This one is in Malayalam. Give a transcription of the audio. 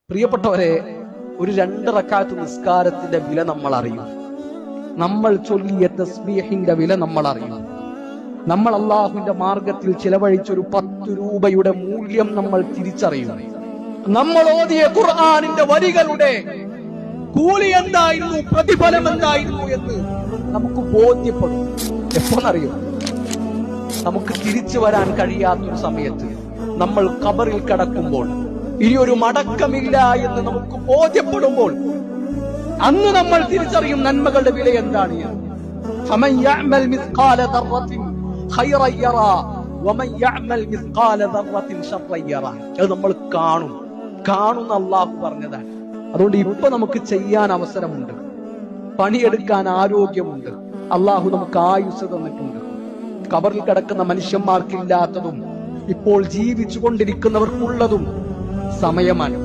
പ്രിയപ്പെട്ടവരെ, ഒരു 2 റക്അത്ത് നിസ്കാരത്തിന്റെ വില നമ്മൾ അറിയും. നമ്മൾ ചൊല്ലിയ തസ്ബീഹിന്റെ വില നമ്മൾ അറിയും. നമ്മൾ അള്ളാഹുവിന്റെ മാർഗത്തിൽ ചിലവഴിച്ചൊരു 10 രൂപയുടെ മൂല്യം നമ്മൾ തിരിച്ചറിയും. നമ്മൾ ഓതിയ ഖുർആനിന്റെ വരികളുടെ കൂലി എന്തായിരുന്നു, പ്രതിഫലം എന്തായിരുന്നു എന്ന് നമുക്ക് ബോധ്യപ്പെടും. എപ്പോഴറിയോ? നമുക്ക് തിരിച്ചു വരാൻ കഴിയാത്തൊരു സമയത്ത്, നമ്മൾ ഖബറിൽ കിടക്കുമ്പോൾ, ഇനി ഒരു മടക്കമില്ല എന്ന് നമുക്ക് ബോധ്യപ്പെടുമ്പോൾ, അന്ന് നമ്മൾ തിരിച്ചറിയും നന്മകളുടെ വില എന്താണ്. ഫമൻ യഅമൽ മിസ്ഖാല ദർറത്തിൻ ഖൈറൻ യറാ വമൻ യഅമൽ മിസ്ഖാല ദർറത്തിൻ ശർറൻ യറാ. അത് നമ്മൾ കാണുന്ന അല്ലാഹു പറഞ്ഞതാണ്. അതുകൊണ്ട് ഇപ്പൊ നമുക്ക് ചെയ്യാൻ അവസരമുണ്ട്, പണിയെടുക്കാൻ ആരോഗ്യമുണ്ട്, അല്ലാഹു നമുക്ക് ആയുസ് തന്നിട്ടുണ്ട്. ഖബറിൽ കിടക്കുന്ന മനുഷ്യന്മാർക്കില്ലാത്തതും ഇപ്പോൾ ജീവിച്ചു കൊണ്ടിരിക്കുന്നവർക്കുള്ളതും സമയമാണ്.